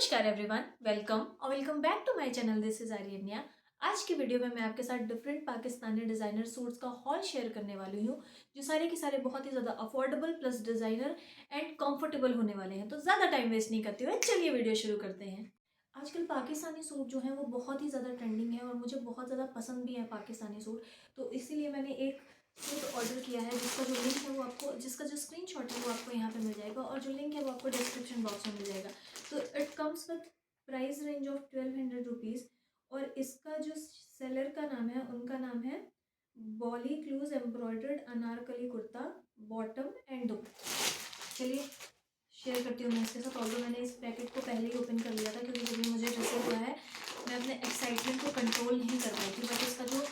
नमस्कार everyone, welcome back to my channel. This is Aryanya. आज की वीडियो में मैं आपके साथ डिफरेंट पाकिस्तानी डिज़ाइनर सूट्स का हॉल शेयर करने वाली हूँ, जो सारे के सारे बहुत ही ज़्यादा affordable plus designer and comfortable होने वाले हैं। तो ज़्यादा टाइम वेस्ट नहीं करते हुए चलिए वीडियो शुरू करते हैं। आजकल पाकिस्तानी सूट जो है वो बहुत ही ज़्यादा ट्रेंडिंग है और मुझे बहुत ज़्यादा पसंद भी है पाकिस्तानी सूट। तो इसीलिए मैंने एक सूट ऑर्डर किया है जिसका जो लिंक है वो आपको, जिसका जो स्क्रीनशॉट है वो आपको यहाँ पे मिल जाएगा और जो लिंक है वो आपको डिस्क्रिप्शन बॉक्स में मिल जाएगा। तो it comes with price range of 1200 rupees और इसका जो सेलर का नाम है उनका नाम है बॉली क्लूज embroidered Anarkali kurta, bottom and dupatta. चलिए शेयर करती हूँ मैं इसके साथ। ऑल्दो मैंने इस पैकेट को पहले ही ओपन कर लिया था क्योंकि जब ये मुझे रिसीव हुआ है मैं अपने एक्साइटमेंट को कंट्रोल नहीं कर पाई थी। बट इसका जो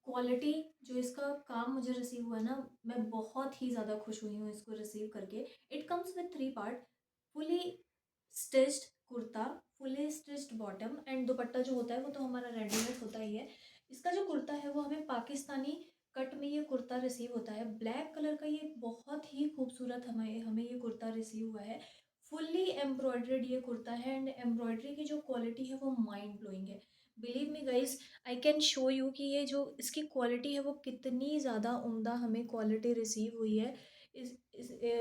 क्वालिटी, जो इसका काम मुझे रिसीव हुआ ना, मैं बहुत ही ज़्यादा खुश हुई हूँ इसको रिसीव करके। It comes with 3 part, fully stitched kurta, fully stitched bottom and दुपट्टा जो होता है वो तो हमारा रेडीमेड होता ही है। इसका जो कुर्ता है वो हमें पाकिस्तानी कट में ये कुर्ता रिसीव होता है। ब्लैक कलर का ये बहुत ही खूबसूरत हमें हमें ये कुर्ता रिसीव हुआ है। फुल्ली एम्ब्रॉयडर्ड ये कुर्ता है एंड एम्ब्रॉयडरी की जो क्वालिटी है वो माइंड ब्लोइंग है। Believe me guys, I can show you कि ये जो इसकी क्वालिटी है वो कितनी ज़्यादा उम्दा हमें क्वालिटी रिसीव हुई है। इस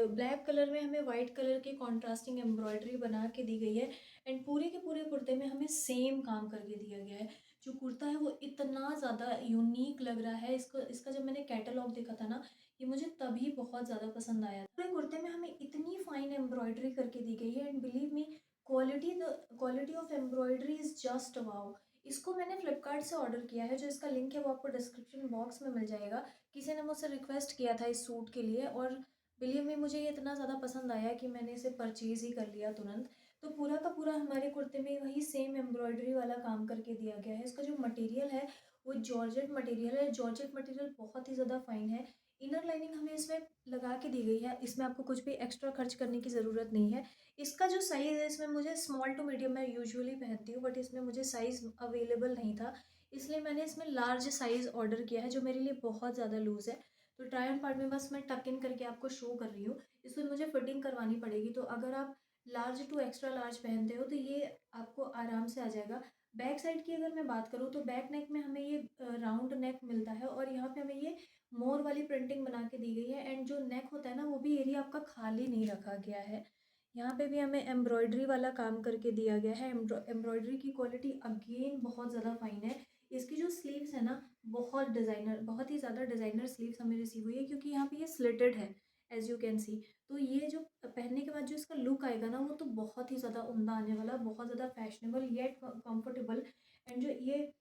ब्लैक कलर में हमें वाइट कलर की कॉन्ट्रास्टिंग एम्ब्रॉयडरी बना के दी गई है एंड पूरे के पूरे कुर्ते में हमें सेम काम करके दिया गया है। जो कुर्ता है वो इतना ज़्यादा यूनिक लग रहा है। इसको इसका जब मैंने कैटलॉग देखा था ना, ये मुझे तभी बहुत ज़्यादा पसंद आया। पूरे कुर्ते में हमें इतनी फाइन एम्ब्रॉयडरी करके दी गई है and believe me, quality of embroidery is just wow. इसको मैंने फ्लिपकार्ट से ऑर्डर किया है, जो इसका लिंक है वो आपको डिस्क्रिप्शन बॉक्स में मिल जाएगा। किसी ने मुझसे रिक्वेस्ट किया था इस सूट के लिए और बिलीव में मुझे ये इतना ज़्यादा पसंद आया कि मैंने इसे परचेज़ ही कर लिया तुरंत। तो पूरा का पूरा हमारे कुर्ते में वही सेम एम्ब्रॉयडरी वाला काम करके दिया गया है। इसका जो मटेरियल है वो जॉर्जेट मटेरियल है। जॉर्जेट मटेरियल बहुत ही ज़्यादा फाइन है। इनर लाइनिंग हमें इसमें लगा के दी गई है, इसमें आपको कुछ भी एक्स्ट्रा खर्च करने की ज़रूरत नहीं है। इसका जो साइज़ है, इसमें मुझे स्मॉल टू मीडियम मैं यूजुअली पहनती हूँ, बट इसमें मुझे साइज़ अवेलेबल नहीं था, इसलिए मैंने इसमें लार्ज साइज़ ऑर्डर किया है जो मेरे लिए बहुत ज़्यादा लूज़ है। तो ट्राई ऑन पार्ट में बस मैं टक इन करके आपको शो कर रही हूँ। इसमें मुझे फिटिंग करवानी पड़ेगी, तो अगर आप लार्ज टू एक्स्ट्रा लार्ज पहनते हो तो ये आपको आराम से आ जाएगा। बैक साइड की अगर मैं बात करूँ तो बैक नेक में हमें ये राउंड नेक मिलता है और यहाँ पे हमें ये मोर वाली प्रिंटिंग बना के दी गई है एंड जो नेक होता है ना वो भी एरिया आपका खाली नहीं रखा गया है। यहाँ पे भी हमें एम्ब्रॉयडरी वाला काम करके दिया गया है। एम्ब्रॉयडरी की क्वालिटी अगेन बहुत ज़्यादा फाइन है। इसकी जो स्लीव्स है ना, बहुत ही ज़्यादा डिज़ाइनर स्लीव्स हमें रिसीव हुई है क्योंकि यहाँ पे ये स्लिटेड है, एज यू कैन सी। तो ये जो पहनने के बाद जो इसका लुक आएगा ना वो तो बहुत ही ज़्यादा उम्दा आने वाला, बहुत ज़्यादा फैशनेबल येट कंफर्टेबल। एंड जो ये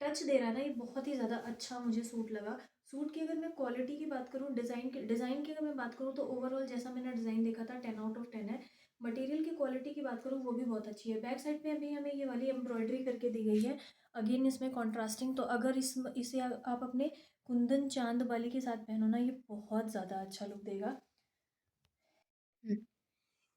टच दे रहा है ना, ये बहुत ही ज़्यादा अच्छा मुझे सूट लगा। सूट की अगर मैं क्वालिटी की बात करूँ, डिज़ाइन की अगर मैं बात करूँ तो ओवरऑल जैसा मैंने डिज़ाइन देखा था 10 आउट ऑफ 10 है। मटेरियल की क्वालिटी की बात करूँ वो भी बहुत अच्छी है। बैक साइड पे अभी हमें ये वाली एम्ब्रॉयडरी करके दी गई है, अगेन इसमें कॉन्ट्रास्टिंग। तो अगर इसे आप अपने कुंदन चांद वाली के साथ पहनो ना, ये बहुत ज़्यादा अच्छा लुक देगा।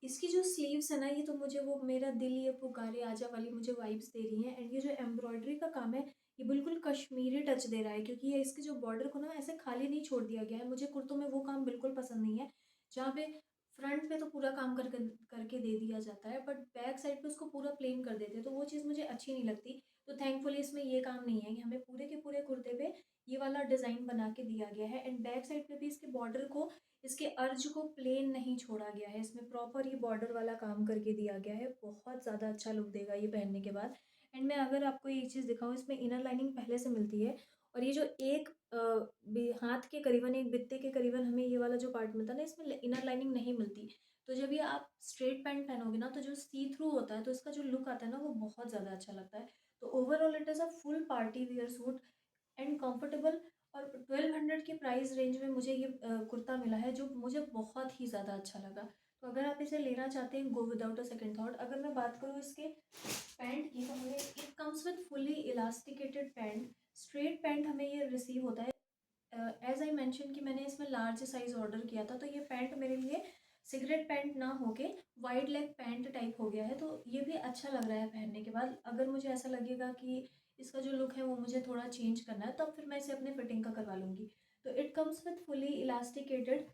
इसकी जो स्लीव्स है ना, ये तो मुझे वो मेरा दिल ये पुकारे आजा वाली मुझे वाइब्स दे रही हैं। एंड ये जो एम्ब्रॉयडरी का काम है ये बिल्कुल कश्मीरी टच दे रहा है क्योंकि ये इसके जो बॉर्डर को ना ऐसे खाली नहीं छोड़ दिया गया है। मुझे कुर्तों में वो काम बिल्कुल पसंद नहीं है जहाँ पे फ्रंट पे तो पूरा काम करके करके दे दिया जाता है बट बैक साइड पे उसको पूरा प्लेन कर देते हैं, तो वो चीज़ मुझे अच्छी नहीं लगती। तो थैंकफुली इसमें ये काम नहीं है कि हमें पूरे के पूरे कुर्ते पे ये वाला डिज़ाइन बना के दिया गया है। एंड बैक साइड पे भी इसके बॉर्डर को, इसके अर्ज को प्लेन नहीं छोड़ा गया है, इसमें प्रॉपर ये बॉर्डर वाला काम करके दिया गया है। बहुत ज़्यादा अच्छा लुक देगा ये पहनने के बाद। एंड मैं अगर आपको एक चीज़ दिखाऊँ, इसमें इनर लाइनिंग पहले से मिलती है और ये जो एक हाथ के करीबन, एक बित्ते के करीबन हमें ये वाला जो पार्ट मिलता है ना, इसमें इनर लाइनिंग नहीं मिलती। तो जब ये आप स्ट्रेट पैंट पहनोगे ना तो जो सी थ्रू होता है तो इसका जो लुक आता है ना वो बहुत ज़्यादा अच्छा लगता है। तो overall it is a full party wear suit and comfortable. और 1200 की प्राइस रेंज में मुझे ये कुर्ता मिला है जो मुझे बहुत ही ज़्यादा अच्छा लगा। तो अगर आप इसे लेना चाहते हैं, go without a second thought. अगर मैं बात करूँ इसके पैंट की तो हमें it comes with fully elasticated pant. Straight pant हमें ये रिसीव होता है। एज आई मेंशन कि मैंने इसमें लार्ज साइज़ ऑर्डर किया था, तो ये पैंट मेरे लिए सिगरेट पैंट ना होके वाइड लेग पैंट टाइप हो गया है। तो ये भी अच्छा लग रहा है पहनने के बाद। अगर मुझे ऐसा लगेगा कि इसका जो लुक है वो मुझे थोड़ा चेंज करना है तब फिर मैं इसे अपने फिटिंग का करवा लूँगी। तो it comes with fully elasticated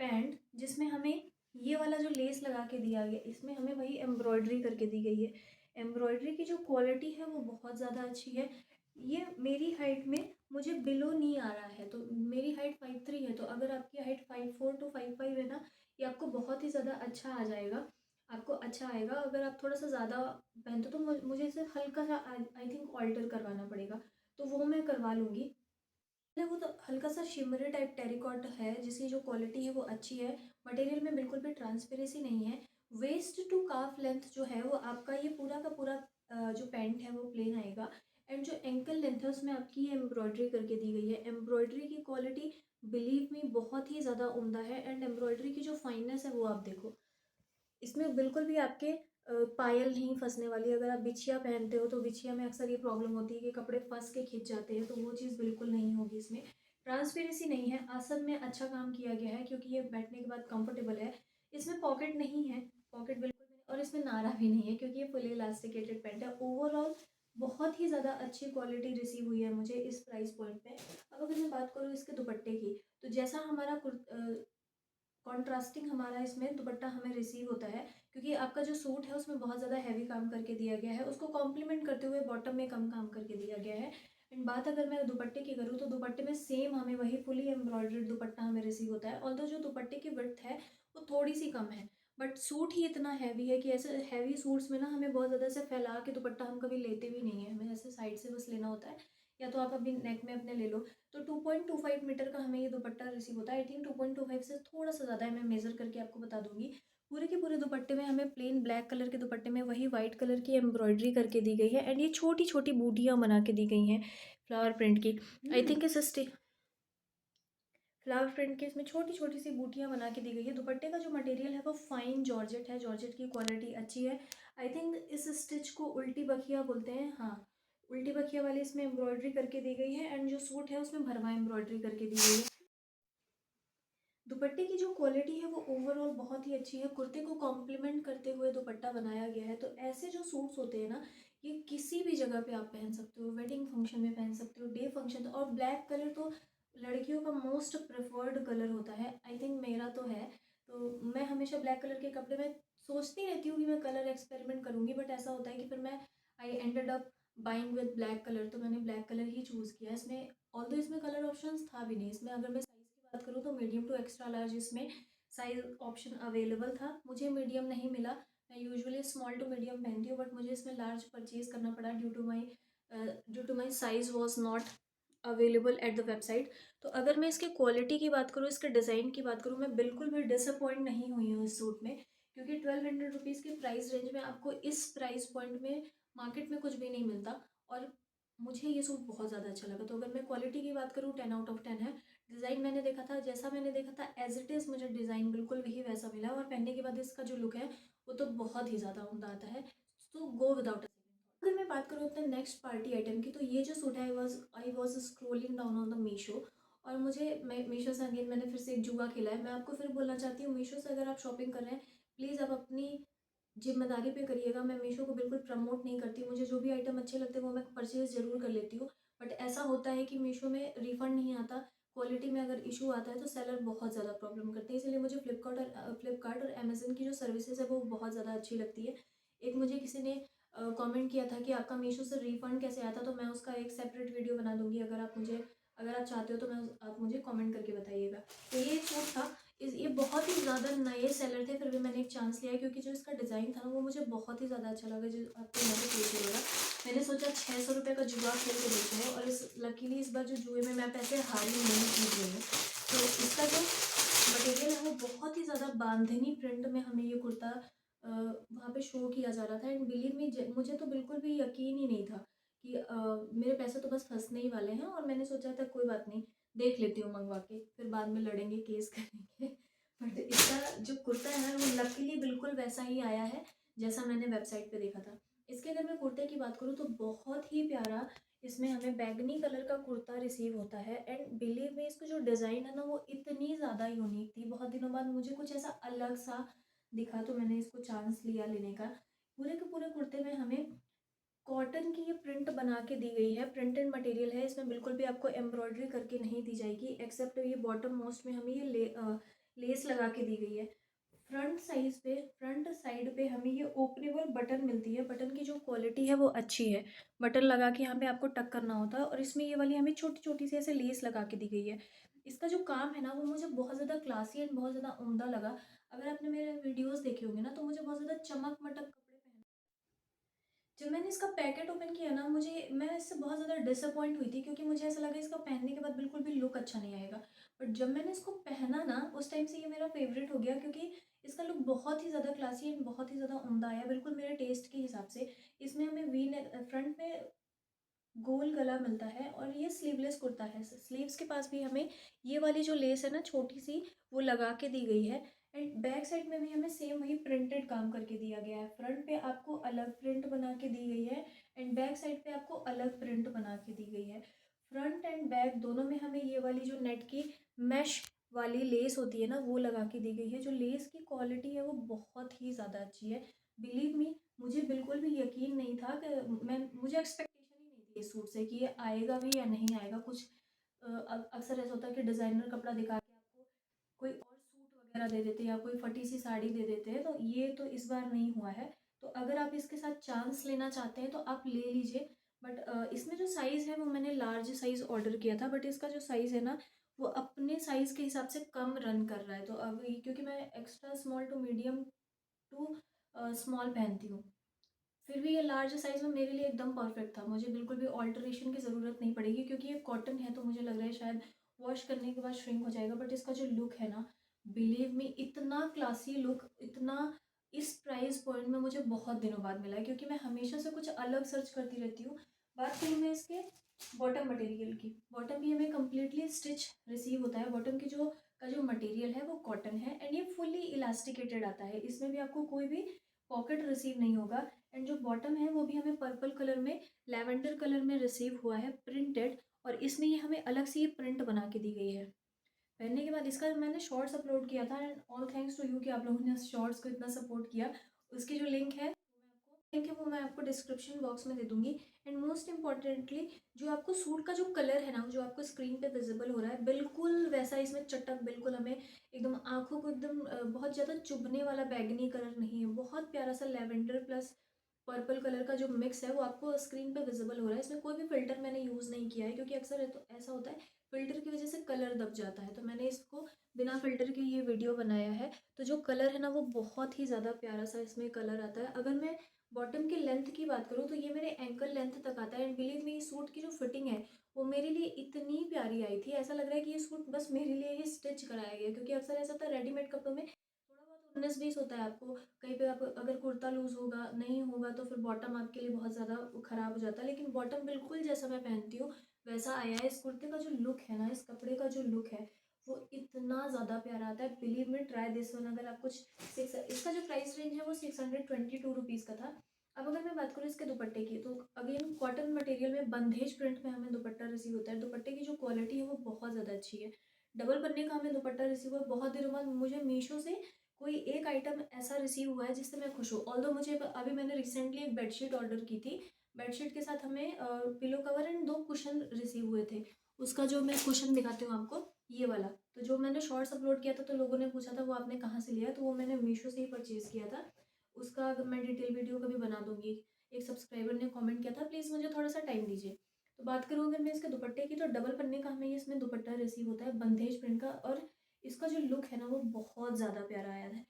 pant जिसमें हमें ये वाला जो लेस लगा के दिया गया इसमें हमें वही एम्ब्रॉयडरी करके दी गई है। एम्ब्रॉयडरी की जो क्वालिटी है वो बहुत ज़्यादा अच्छी है। ये मेरी हाइट में मुझे बिलो नहीं आ रहा है, तो मेरी हाइट 5'3" है, तो अगर आपकी हाइट 5'4" टू 5'5" है ना, ये आपको बहुत ही ज़्यादा अच्छा आ जाएगा, आपको अच्छा आएगा। अगर आप थोड़ा सा ज़्यादा पहनते हो तो मुझे इसे हल्का सा आई थिंक ऑल्टर करवाना पड़ेगा, तो वो मैं करवा लूँगी। वो तो हल्का सा शिमरी टाइप टेरिकॉट है जिसकी जो क्वालिटी है वो अच्छी है। मटेरियल में बिल्कुल भी ट्रांसपेरेंसी नहीं है। वेस्ट टू काफ लेंथ जो है वो आपका ये पूरा का पूरा जो पैंट है वो प्लेन आएगा। एंड जो एंकल लेंथ है उसमें आपकी ये एम्ब्रॉयडरी करके दी गई है। एम्ब्रॉयडरी की क्वालिटी बिलीव मी बहुत ही ज़्यादा उम्दा है। एंड एम्ब्रॉयडरी की जो फाइननेस है वो आप देखो, इसमें बिल्कुल भी आपके पायल नहीं फंसने वाली। अगर आप बिछिया पहनते हो तो बिछिया में अक्सर ये प्रॉब्लम होती है कि कपड़े फंस के खिंच जाते हैं, तो वो चीज़ बिल्कुल नहीं होगी इसमें। ट्रांसपेरेंसी नहीं है, आसन में अच्छा काम किया गया है क्योंकि ये बैठने के बाद कंफर्टेबल है। इसमें पॉकेट नहीं है, पॉकेट बिल्कुल भी नहीं, और इसमें नारा भी नहीं है क्योंकि ये फुली इलास्टिकेटेड पैंट है। ओवरऑल बहुत ही ज़्यादा अच्छी क्वालिटी रिसीव हुई है मुझे इस प्राइस पॉइंट पे। अब अगर मैं बात करूँ इसके दुपट्टे की, तो जैसा हमारा कॉन्ट्रास्टिंग हमारा इसमें दुपट्टा हमें रिसीव होता है, क्योंकि आपका जो सूट है उसमें बहुत ज़्यादा हैवी काम करके दिया गया है, उसको कॉम्प्लीमेंट करते हुए बॉटम में कम काम करके दिया गया है। एंड बात अगर मैं दुपट्टे की करूँ तो दुपट्टे में सेम हमें वही फुली एम्ब्रॉयडर्ड दुपट्टा हमें रिसीव होता है। ऑल्दो जो दुपट्टे की विड्थ है वो थोड़ी सी कम है, बट सूट ही इतना हैवी है कि ऐसे हैवी सूट्स में ना हमें बहुत ज़्यादा से फैला के दुपट्टा हम कभी लेते भी नहीं है, हमें ऐसे साइड से बस लेना होता है, या तो आप अभी नेक में अपने ले लो। तो 2.25 मीटर का हमें ये दुपट्टा रिसीव होता है। आई थिंक 2.25 से थोड़ा सा ज़्यादा है, मैं मेज़र करके आपको बता दूंगी। पूरे के पूरे दुपट्टे में हमें प्लेन ब्लैक कलर के दुपट्टे में वही वाइट कलर की एम्ब्रॉयडरी करके दी गई है। एंड ये छोटी छोटी बूटियाँ बना के दी गई हैं फ्लावर प्रिंट की। आई थिंक इस फ्लावर प्रिंट की इसमें छोटी छोटी सी बूटियाँ बना के दी गई है। दुपट्टे का जो मटेरियल है वो फाइन जॉर्जेट है, जॉर्जेट की क्वालिटी अच्छी है। आई थिंक इस स्टिच को उल्टी बखिया बोलते हैं, हाँ, उल्टी बखिया वाली इसमें एम्ब्रॉयडरी करके दी गई है। एंड जो सूट है उसमें भरवा एम्ब्रॉयडरी करके दी गई है। दुपट्टे की जो क्वालिटी है वो ओवरऑल बहुत ही अच्छी है। कुर्ते को कॉम्प्लीमेंट करते हुए दुपट्टा बनाया गया है। तो ऐसे जो सूट्स होते हैं ना, ये किसी भी जगह पे आप पहन सकते हो, वेडिंग फंक्शन में पहन सकते हो, डे फंक्शन, और ब्लैक कलर तो लड़कियों का मोस्ट प्रेफर्ड कलर होता है, आई थिंक मेरा तो है। तो मैं हमेशा ब्लैक कलर के कपड़े में सोचती रहती हूँ कि मैं कलर एक्सपेरिमेंट करूँगी, बट ऐसा होता है कि फिर मैं I ended up buying with black colour, तो मैंने ब्लैक कलर ही चूज़ किया। इसमें ऑल्दो इसमें कलर ऑप्शंस था भी नहीं। इसमें अगर मैं साइज़ की बात करूँ तो मीडियम टू एक्स्ट्रा लार्ज इसमें साइज़ ऑप्शन अवेलेबल था। मुझे मीडियम नहीं मिला, मैं यूजुअली स्मॉल टू मीडियम पहनती हूँ, बट मुझे इसमें लार्ज परचेज़ करना पड़ा due to my size was not available at the website. तो अगर मैं इसकी क्वालिटी की बात करूँ, इसके डिज़ाइन की बात करूँ, मैं बिल्कुल भी डिसअपॉइंट नहीं हुई हूँ इस सूट में, क्योंकि 1200 रुपीज़ की प्राइस रेंज में आपको इस प्राइस पॉइंट में मार्केट में कुछ भी नहीं मिलता। और मुझे ये सूट बहुत ज़्यादा अच्छा लगा। तो अगर मैं क्वालिटी की बात करूँ 10 आउट ऑफ 10 है। डिज़ाइन मैंने देखा था, जैसा मैंने देखा था एज इट इज़ मुझे डिज़ाइन बिल्कुल वही वैसा मिला, और पहनने के बाद इसका जो लुक है वो तो बहुत ही ज़्यादा उम्दा आता है। तो गो विदाउट अ सेकंड। अगर मैं बात करूँ अपने नेक्स्ट पार्टी आइटम की, तो ये जो सूट है I was scrolling down on the Meesho, और मैं मीशो से अगेन मैंने फिर से एक जुआ खेला है। मैं आपको फिर बोलना चाहती हूँ, मीशो से अगर आप शॉपिंग कर रहे हैं, प्लीज़ आप अपनी ज़िम्मेदारी पे करिएगा। मैं मीशो को बिल्कुल प्रमोट नहीं करती, मुझे जो भी आइटम अच्छे लगते हैं वो मैं परचेज़ ज़रूर कर लेती हूँ। बट ऐसा होता है कि मीशो में रिफ़ंड नहीं आता, क्वालिटी में अगर इशू आता है तो सेलर बहुत ज़्यादा प्रॉब्लम करते हैं। इसलिए मुझे फ्लिपकार्ट और अमेज़न की जो सर्विसेज है वो बहुत ज़्यादा अच्छी लगती है। एक मुझे किसी ने कमेंट किया था कि आपका मीशो से रिफ़ंड कैसे आया था, तो मैं उसका एक सेपरेट वीडियो बना दूँगी। अगर आप चाहते हो तो आप मुझे कमेंट करके बताइएगा। तो ये एक सूट था, ये बहुत ही ज़्यादा नए सेलर थे, फिर भी मैंने एक चांस लिया क्योंकि जो इसका डिज़ाइन था ना वो मुझे बहुत ही ज़्यादा अच्छा लगा, जो आपको मैंने सोच लिया। मैंने सोचा 600 रुपये का जुआ खेल के देखते हैं, और लकीली इस बार जो जुए में मैं पैसे हारी नहीं, जीत गई हूँ। तो इसका जो मटेरियल है वो बहुत ही ज़्यादा बांधनी प्रिंट में हमें ये कुर्ता वहाँ पे शो किया जा रहा था। एंड बिलीव मी, मुझे तो बिल्कुल भी यकीन ही नहीं था कि मेरे पैसे तो बस फंसने ही वाले हैं, और मैंने सोचा था कोई बात नहीं, देख लेती हूँ मंगवा के, फिर बाद में लड़ेंगे, केस करेंगे। बट इसका जो कुर्ता है ना वो लकीली बिल्कुल वैसा ही आया है जैसा मैंने वेबसाइट पे देखा था। इसके अगर मैं कुर्ते की बात करूँ तो बहुत ही प्यारा इसमें हमें बैगनी कलर का कुर्ता रिसीव होता है। एंड बिलीव में इसका जो डिज़ाइन है ना वो इतनी ज़्यादा यूनिक थी, बहुत दिनों बाद मुझे कुछ ऐसा अलग सा दिखा, तो मैंने इसको चांस लिया लेने का। पूरे के पूरे कुर्ते में हमें कॉटन की ये प्रिंट बना के दी गई है, प्रिंटेड मटेरियल है, इसमें बिल्कुल भी आपको एम्ब्रॉयडरी करके नहीं दी जाएगी, एक्सेप्ट ये बॉटम मोस्ट में हमें ये लेस लगा के दी गई है। फ्रंट साइड पे हमें ये ओपनेबल बटन मिलती है। बटन की जो क्वालिटी है वो अच्छी है। बटन लगा के यहाँ पे आपको टक करना होता है और इसमें ये वाली हमें छोटी-छोटी सी ऐसे लेस लगा के दी गई है। इसका जो काम है ना वो मुझे बहुत ज़्यादा क्लासी एंड बहुत ज़्यादा उम्दा लगा। अगर आपने मेरे वीडियोज़ देखे होंगे ना तो मुझे बहुत ज़्यादा चमक-मटक कपड़े पहन जब मैंने इसका पैकेट ओपन किया ना मैं इससे बहुत ज़्यादा डिसअपॉइंट हुई थी क्योंकि मुझे ऐसा लगा इसका पहनने के बाद बिल्कुल भी लुक अच्छा नहीं आएगा। बट जब मैंने इसको पहना ना उस टाइम से ये मेरा फेवरेट हो गया क्योंकि इसका लुक बहुत ही ज़्यादा क्लासी एंड बहुत ही ज़्यादा उम्दा आया बिल्कुल मेरे टेस्ट के हिसाब से। इसमें हमें वी नेक फ्रंट में गोल गला मिलता है और ये स्लीवलेस कुर्ता है। स्लीव्स के पास भी हमें ये वाली जो लेस है ना छोटी सी वो लगा के दी गई है। एंड बैक साइड में भी हमें सेम वही प्रिंटेड काम करके दिया गया है। फ्रंट पे आपको अलग प्रिंट बना के दी गई है एंड बैक साइड पे आपको अलग प्रिंट बना के दी गई है। फ्रंट एंड बैक दोनों में हमें ये वाली जो नेट की मैश वाली लेस होती है ना वो लगा के दी गई है। जो लेस की क्वालिटी है वो बहुत ही ज़्यादा अच्छी है। बिलीव मी, मुझे बिल्कुल भी यकीन नहीं था कि मुझे एक्सपेक्टेशन ही नहीं थी इस सूट से कि ये आएगा भी या नहीं आएगा। कुछ अक्सर ऐसा होता है कि डिज़ाइनर कपड़ा दिखा के आपको कोई और सूट वगैरह दे देते हैं या कोई फटी सी साड़ी दे देते हैं, तो ये तो इस बार नहीं हुआ है। तो अगर आप इसके साथ चांस लेना चाहते हैं तो आप ले लीजिए। बट इसमें जो साइज़ है वो मैंने लार्ज साइज़ ऑर्डर किया था, बट इसका जो साइज़ है ना वो अपने साइज़ के हिसाब से कम रन कर रहा है। तो अब क्योंकि मैं extra small to medium to small पहनती हूँ, फिर भी ये लार्ज साइज़ में मेरे लिए एकदम परफेक्ट था। मुझे बिल्कुल भी ऑल्टरेशन की ज़रूरत नहीं पड़ेगी क्योंकि ये कॉटन है तो मुझे लग रहा है शायद वॉश करने के बाद श्रिंक हो जाएगा। बट इसका जो लुक है ना, बिलीव मी, इतना क्लासी लुक, इतना इस प्राइस पॉइंट में मुझे बहुत दिनों बाद मिला है क्योंकि मैं हमेशा से कुछ अलग सर्च करती रहती हूँ। बात करूँ मैं इसके बॉटम मटेरियल की, बॉटम भी हमें कम्प्लीटली स्टिच रिसीव होता है। बॉटम की जो मटेरियल है वो कॉटन है एंड ये फुली इलास्टिकेटेड आता है। इसमें भी आपको कोई भी पॉकेट रिसीव नहीं होगा। एंड जो बॉटम है वो भी हमें पर्पल कलर में, लैवेंडर कलर में रिसीव हुआ है प्रिंटेड, और इसमें ये हमें अलग से ये प्रिंट बना के दी गई है। पहनने के बाद इसका मैंने शॉर्ट्स अपलोड किया था and all thanks to you कि आप लोगों ने शॉर्ट्स को इतना सपोर्ट किया। उसकी जो लिंक है वो मैं आपको डिस्क्रिप्शन बॉक्स में दे दूंगी। एंड मोस्ट इम्पॉर्टेंटली जो आपको सूट का जो कलर है ना जो आपको स्क्रीन पे विजिबल हो रहा है बिल्कुल वैसा इसमें चटक, बिल्कुल हमें एकदम आंखों को एकदम बहुत ज़्यादा चुभने वाला बैगनी कलर नहीं है। बहुत प्यारा सा लेवेंडर प्लस पर्पल कलर का जो मिक्स है वो आपको स्क्रीन पे विजिबल हो रहा है। इसमें कोई भी फ़िल्टर मैंने यूज़ नहीं किया है क्योंकि अक्सर तो ऐसा होता है फ़िल्टर की वजह से कलर दब जाता है, तो मैंने इसको बिना फ़िल्टर के ये वीडियो बनाया है। तो जो कलर है ना वो बहुत ही ज़्यादा प्यारा सा इसमें कलर आता है। अगर मैं बॉटम की लेंथ की बात करूँ तो ये मेरे एंकल लेंथ तक आता है एंड बिलीव मी, इस सूट की जो फिटिंग है वो मेरे लिए इतनी प्यारी आई थी, ऐसा लग रहा है कि ये सूट बस मेरे लिए ही स्टिच कराया गया। क्योंकि अक्सर ऐसा होता है रेडीमेड कपड़ों में थोड़ा बहुत 19-20 होता है। आपको कहीं पे आप अगर कुर्ता लूज़ होगा नहीं होगा तो फिर बॉटम आपके लिए बहुत ज़्यादा ख़राब हो जाता है, लेकिन बॉटम बिल्कुल जैसा मैं पहनती हूँ वैसा आया है। इस कुर्ते का जो लुक है ना, इस कपड़े का जो लुक है वो इतना ज़्यादा प्यारा आता है। Believe me, try this one. अगर आप कुछ सिक्स इसका जो प्राइस रेंज है वो 622 रुपीज़ का था। अब अगर मैं बात करूँ इसके दुपट्टे की, तो अगेन कॉटन मटेरियल में बंदेज प्रिंट में हमें दुपट्टा रिसीव होता है। दुपट्टे की जो क्वालिटी है वो बहुत ज़्यादा अच्छी है। डबल पन्ने का हमें दुपट्टा रिसीव हुआ। बहुत दिनों बाद मुझे मीशो से कोई एक आइटम ऐसा रिसीव हुआ है जिससे मैं खुश हूँ। ऑल्दो मुझे अभी मैंने रिसेंटली एक बेडशीट ऑर्डर की थी। बेडशीट के साथ हमें pillow cover and 2 cushion receive हुए थे। उसका जो मैं कुशन दिखाती हूँ आपको, ये वाला। तो जो मैंने शॉर्ट्स अपलोड किया था तो लोगों ने पूछा था वो आपने कहाँ से लिया, तो वो मैंने मीशो से ही परचेज़ किया था। उसका मैं डिटेल वीडियो कभी बना दूँगी। एक सब्सक्राइबर ने कमेंट किया था, प्लीज़ मुझे थोड़ा-सा टाइम दीजिए। तो बात करूँ अगर मैं इसके दुपट्टे की, तो डबल पन्ने का हमें इसमें दुपट्टा रिसीव होता है बंदेज प्रिंट का, और इसका जो लुक है ना वो बहुत ज़्यादा प्यारा आया है।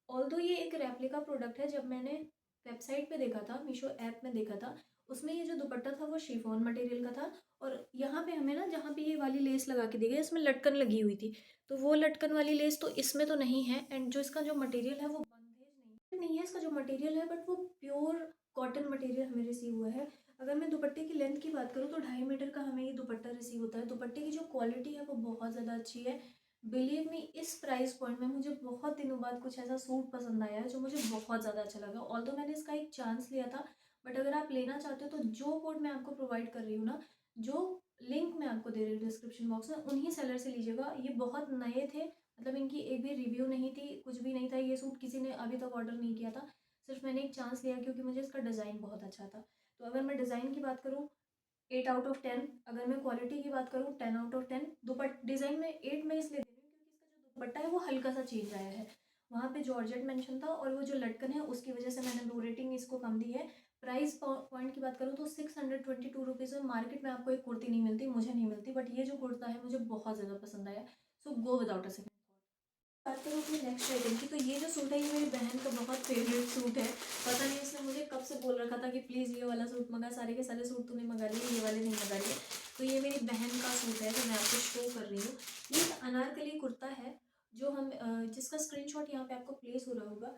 ऑल्दो ये एक रेप्लिका प्रोडक्ट है, जब मैंने वेबसाइट पे देखा था, मीशो ऐप में देखा था, उसमें ये जो दुपट्टा था वो शिफॉन मटेरियल का था। और यहाँ पे हमें ना जहाँ पे ये वाली लेस लगा के दी गई है इसमें लटकन लगी हुई थी, तो वो लटकन वाली लेस तो इसमें तो नहीं है। एंड जो इसका जो मटेरियल है वो बंदेज नहीं है इसका जो मटेरियल है, बट वो प्योर कॉटन मटेरियल हमें रिसीव हुआ है। अगर मैं दुपट्टे की लेंथ की बात करूँ तो 2.5 मीटर का हमें ये दुपट्टा रिसीव होता है। दुपट्टे की जो क्वालिटी है वो बहुत ज़्यादा अच्छी है। बिलीव मी, इस प्राइस पॉइंट में मुझे बहुत दिनों बाद कुछ ऐसा सूट पसंद आया है जो मुझे बहुत ज़्यादा अच्छा लगा। ऑल्दो मैंने इसका एक चांस लिया था, बट अगर आप लेना चाहते हो तो जो कोड मैं आपको प्रोवाइड कर रही हूँ ना, जो लिंक मैं आपको दे रही हूँ डिस्क्रिप्शन बॉक्स में, उन्हीं सेलर से लीजिएगा। ये बहुत नए थे, मतलब इनकी एक भी रिव्यू नहीं थी, कुछ भी नहीं था। ये सूट किसी ने अभी तक ऑर्डर नहीं किया था, सिर्फ मैंने एक चांस लिया क्योंकि मुझे इसका डिज़ाइन बहुत अच्छा था। तो अगर मैं डिज़ाइन की बात करूँ, 8/10। अगर मैं क्वालिटी की बात करूँ, 10/10। डिज़ाइन में 8 मैं इसलिए दे रही हूँ क्योंकि इसका जो दुपट्टा है वो हल्का सा चेंज आया है। वहाँ पे जॉर्जेट मेंशन था और वो जो लटकन है उसकी वजह से मैंने 2 रेटिंग इसको कम दी है। प्राइस पॉइंट की बात करूँ तो 622 रुपीज़ में मार्केट में आपको एक कुर्ती नहीं मिलती, मुझे नहीं मिलती, बट ये जो कुर्ता है मुझे बहुत ज़्यादा पसंद आया। सो गो विदाउट अ सेकंड। बात करूँ अपनी नेक्स्ट आइटम की, तो ये जो सूट है ये मेरी बहन का बहुत फेवरेट सूट है। पता नहीं उसने मुझे कब से बोल रखा था कि प्लीज़ ये वाला सूट मंगा, सारे के सारे सूट तूने मंगा लिए, ये वाले नहीं मंगा लिए। तो ये मेरी बहन का सूट है जो मैं आपको शो कर रही हूँ। ये एक अनारकली कुर्ता है जो हम जिसका स्क्रीनशॉट यहाँ पे आपको प्लेस हो रहा होगा।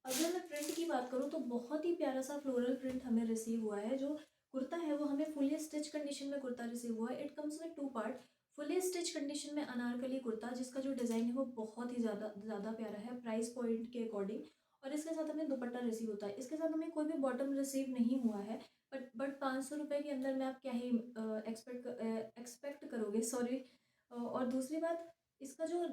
अगर मैं प्रिंट की बात करूँ तो बहुत ही प्यारा सा फ्लोरल प्रिंट हमें रिसीव हुआ है। जो कुर्ता है वो हमें फुली स्टिच कंडीशन में कुर्ता रिसीव हुआ है। It comes with 2 part. Fully stitch condition में अनारकली कुर्ता जिसका जो डिज़ाइन है वो बहुत ही ज़्यादा ज़्यादा प्यारा है प्राइस पॉइंट के अकॉर्डिंग। और इसके साथ हमें दुपट्टा रिसीव होता है। इसके साथ हमें कोई भी बॉटम रिसीव नहीं हुआ है। बट 500 रुपये के अंदर में आप क्या ही एक्सपेक्ट करोगे, सॉरी। और दूसरी बात, इसका जो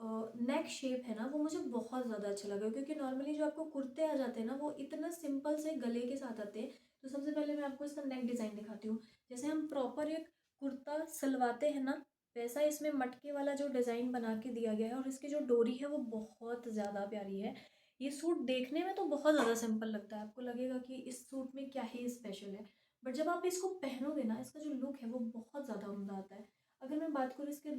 नेक शेप है ना वो मुझे बहुत ज़्यादा अच्छा लगा, क्योंकि नॉर्मली जो आपको कुर्ते आ जाते हैं ना वो इतना सिंपल से गले के साथ आते हैं। तो सबसे पहले मैं आपको इसका नेक डिज़ाइन दिखाती हूँ। जैसे हम प्रॉपर एक कुर्ता सिलवाते हैं ना, वैसा इसमें मटके वाला जो डिज़ाइन बना के दिया गया है। और इसकी जो डोरी है वो बहुत ज़्यादा प्यारी है। ये सूट देखने में तो बहुत ज़्यादा सिंपल लगता है, आपको लगेगा कि इस सूट में क्या ही स्पेशल है, बट जब आप इसको पहनोगे ना इसका जो लुक है वो बहुत ज़्यादा उम्दा आता है। अगर मैं बात करूँ इसके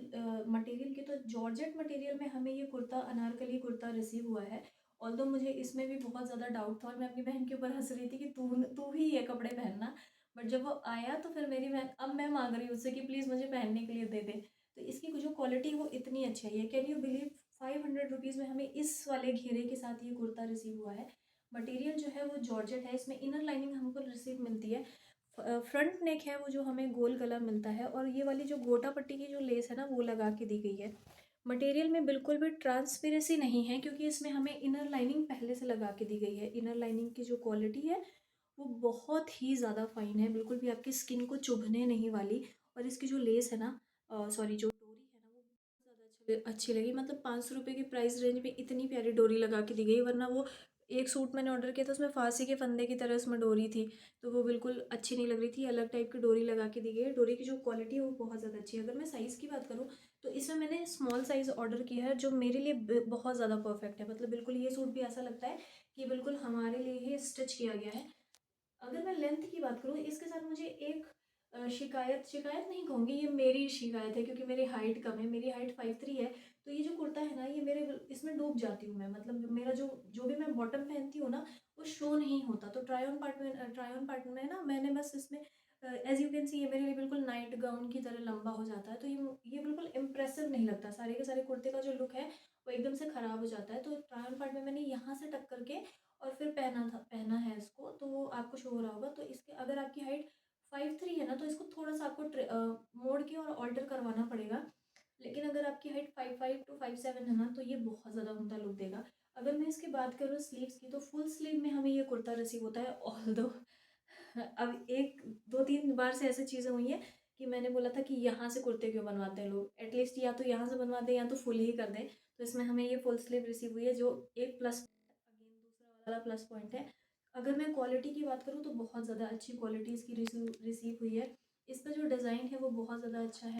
मटेरियल की, तो जॉर्जेट मटेरियल में हमें ये कुर्ता अनारकली कुर्ता रिसीव हुआ है। ऑल्दो मुझे इसमें भी बहुत ज़्यादा डाउट था और मैं अपनी बहन के ऊपर हंस रही थी कि तू तू ही ये कपड़े पहनना। बट जब वो आया तो फिर मेरी बहन, अब मैं मांग रही हूँ उससे कि प्लीज़ मुझे पहनने के लिए दे दे। तो इसकी जो क्वालिटी है वो इतनी अच्छी है। कैन यू बिलीव 500 रुपीज़ में हमें इस वाले घेरे के साथ ये कुर्ता रिसीव हुआ है। मटेरियल जो है वो जॉर्जेट है। इसमें इनर लाइनिंग हमको रिसीव मिलती है। फ्रंट नेक है वो जो हमें गोल गला मिलता है। और ये वाली जो गोटा पट्टी की जो लेस है ना वो लगा के दी गई है। मटेरियल में बिल्कुल भी ट्रांसपेरेंसी नहीं है, क्योंकि इसमें हमें इनर लाइनिंग पहले से लगा के दी गई है। इनर लाइनिंग की जो क्वालिटी है वो बहुत ही ज़्यादा फाइन है, बिल्कुल भी आपकी स्किन को चुभने नहीं वाली। और इसकी जो लेस है ना, सॉरी, जो डोरी है ना वो बहुत ज़्यादा अच्छी लगी। मतलब 500 रुपये की प्राइस रेंज में इतनी प्यारी डोरी लगा के दी गई, वरना वो एक सूट मैंने ऑर्डर किया था उसमें फांसी के फंदे की तरह उसमें डोरी थी। तो वो बिल्कुल अच्छी नहीं लग रही थी। अलग टाइप की डोरी लगा के दी गई है। डोरी की जो क्वालिटी है वो बहुत ज़्यादा अच्छी है। अगर मैं साइज़ की बात करूँ तो इसमें मैंने स्मॉल साइज़ ऑर्डर किया है, जो मेरे लिए बहुत ज़्यादा परफेक्ट है। मतलब बिल्कुल ये सूट भी ऐसा लगता है कि बिल्कुल हमारे लिए ही स्टिच किया गया है। अगर मैं लेंथ की बात करूँ इसके साथ मुझे एक शिकायत शिकायत नहीं कहूँगी, ये मेरी शिकायत है, क्योंकि मेरी हाइट कम है। मेरी हाइट 5'3" है। तो ये जो कुर्ता है ना ये मेरे इसमें डूब जाती हूँ मैं। मतलब मेरा जो जो भी मैं बॉटम पहनती हूँ ना वो शो नहीं होता। तो ट्राई ऑन पार्ट में ना मैंने बस इसमें एज यू कैन सी ये मेरे लिए बिल्कुल नाइट गाउन की तरह लंबा हो जाता है। तो ये बिल्कुल इम्प्रेसिव नहीं लगता। सारे के सारे कुर्ते का जो लुक है वो एकदम से ख़राब हो जाता है। तो ट्राई ऑन पार्ट में मैंने यहाँ से टक करके और फिर पहना है इसको, तो वो आपको शो हो रहा होगा। तो इसके अगर आपकी हाइट 5'3" है ना तो इसको थोड़ा सा आपको मोड़ के और ऑल्टर करवाना पड़ेगा। लेकिन अगर आपकी हाइट 5'5" टू 5'7" है ना तो ये बहुत ज़्यादा उम्दा लुक देगा। अगर मैं इसकी बात करूँ स्लीव्स की, तो फुल स्लीव में हमें ये कुर्ता रिसीव होता है। ऑल्दो अब एक दो तीन बार से ऐसी चीज़ें हुई हैं कि मैंने बोला था कि यहाँ से कुर्ते क्यों बनवाते हैं लोग, एटलीस्ट या तो यहाँ से बनवा दें या तो फुल ही कर दें। तो इसमें हमें ये फुल स्लीव रिसीव हुई है, जो एक प्लस अगेन दूसरा वाला प्लस पॉइंट है। अगर मैं क्वालिटी की बात करूँ तो बहुत ज़्यादा अच्छी क्वालिटी इसकी रिसीव हुई है। इसका जो डिज़ाइन है वो बहुत ज़्यादा अच्छा है।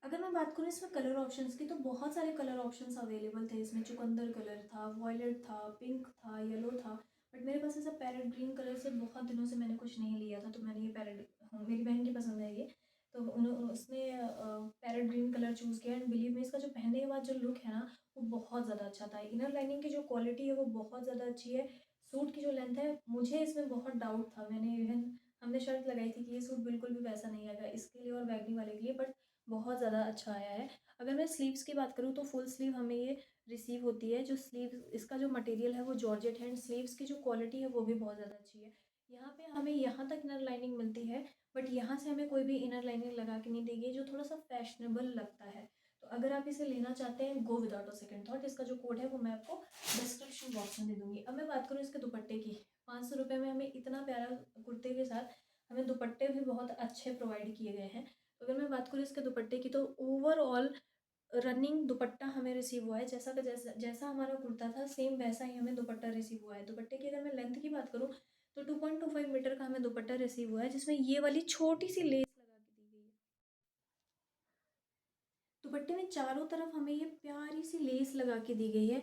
अगर मैं बात करूँ इसमें कलर ऑप्शंस की, तो बहुत सारे कलर ऑप्शंस अवेलेबल थे। इसमें चुकंदर कलर था, वॉयलेट था, पिंक था, येलो था। बट मेरे पास ऐसा पैरेट ग्रीन कलर से बहुत दिनों से मैंने कुछ नहीं लिया था, तो मैंने ये पैरेट, हाँ, मेरी बहन की पसंद है ये। तो उसने पैरेट ग्रीन कलर चूज़ किया। एंड बिलीव में इसका जो पहनने के बाद जो लुक है ना वो बहुत ज़्यादा अच्छा था। इनर लाइनिंग की जो क्वालिटी है वो बहुत ज़्यादा अच्छी है। सूट की जो लेंथ है मुझे इसमें बहुत डाउट था। मैंने इवन हमने शर्त लगाई थी कि ये सूट बिल्कुल भी वैसा नहीं आएगा इसके लिए और बैगनी वाले के लिए, बट बहुत ज़्यादा अच्छा आया है। अगर मैं स्लीव्स की बात करूँ तो फुल स्लीव हमें ये रिसीव होती है। जो स्लीव इसका जो मटेरियल है वो जॉर्जेट है। एंड स्लीव्स की जो क्वालिटी है वो भी बहुत ज़्यादा अच्छी है। यहाँ पे हमें यहाँ तक इनर लाइनिंग मिलती है, बट यहाँ से हमें कोई भी इनर लाइनिंग लगा के नहीं दी गई, जो थोड़ा सा फैशनेबल लगता है। तो अगर आप इसे लेना चाहते हैं go without a second thought. इसका जो कोड है वो मैं आपको डिस्क्रिप्शन बॉक्स में दे दूँगी। अब मैं बात करूँ इसके दुपट्टे की, 500 रुपये में हमें इतना प्यारा कुर्ते के साथ हमें दुपट्टे भी बहुत अच्छे प्रोवाइड किए गए हैं। तो अगर मैं बात करूँ इसके दुपट्टे की, तो ओवरऑल रनिंग दुपट्टा हमें रिसीव हुआ है। जैसा का जैसा जैसा हमारा कुर्ता था सेम वैसा ही हमें दुपट्टा रिसीव हुआ है। दुपट्टे की अगर मैं लेंथ की बात करूँ तो 2.25 मीटर का हमें दुपट्टा रिसीव हुआ है, जिसमें ये वाली छोटी सी लेस लगा के दी गई है। दुपट्टे में चारों तरफ हमें ये प्यारी सी लेस लगा के दी गई है।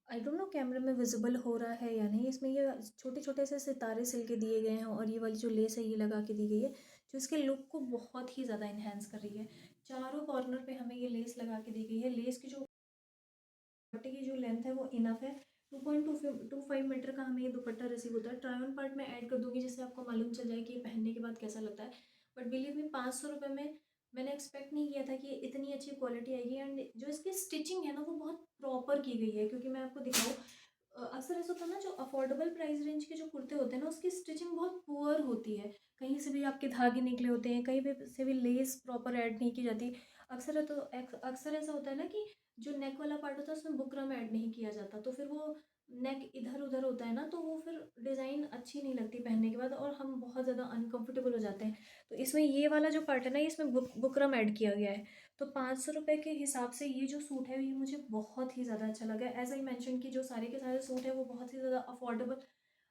आई डोंट नो कैमरे में विजिबल हो रहा है या नहीं। इसमें ये छोटे छोटे से सितारे सिल के दिए गए हैं और ये वाली जो लेस है ये लगा के दी गई है, जो इसके लुक को बहुत ही ज़्यादा इन्हेंस कर रही है। चारों कॉर्नर पे हमें ये लेस लगा के दी गई है। लेस की जो दुपट्टे की जो लेंथ है वो इनफ है। 2.25 मीटर का हमें ये दुपट्टा रिसीव होता है। ट्राई ऑन पार्ट में ऐड कर दूंगी जिससे आपको मालूम चल जाए कि ये पहनने के बाद कैसा लगता है। बट बिलीव मी, 500 रुपये में मैंने एक्सपेक्ट नहीं किया था कि इतनी अच्छी क्वालिटी आएगी। एंड जो इसकी स्टिचिंग है ना वो बहुत प्रॉपर की गई है, क्योंकि मैं आपको दिखाऊँ, अक्सर ऐसा होता है ना, जो अफोर्डेबल प्राइस रेंज के जो कुर्ते होते हैं ना उसकी स्टिचिंग बहुत पुअर होती है। कहीं से भी आपके धागे निकले होते हैं, कहीं पे से भी लेस प्रॉपर ऐड नहीं की जाती। अक्सर ऐसा होता है ना कि जो नेक वाला पार्ट होता है उसमें बुकरम ऐड नहीं किया जाता, तो फिर वो नेक इधर उधर होता है ना, तो वो फिर डिज़ाइन अच्छी नहीं लगती पहनने के बाद और हम बहुत ज़्यादा अनकंफर्टेबल हो जाते हैं। तो इसमें ये वाला जो पार्ट है ना, इसमें बुकरम ऐड किया गया है। तो 500 रुपये के हिसाब से ये जो सूट है ये मुझे बहुत ही ज़्यादा अच्छा लगा। एज आई मेंशन कि जो सारे के सारे सूट है वो बहुत ही ज़्यादा affordable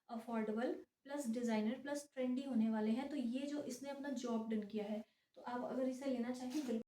affordable plus designer plus trendy होने वाले हैं। तो ये जो इसने अपना जॉब डन किया है, तो आप अगर इसे लेना चाहें, बिल्कुल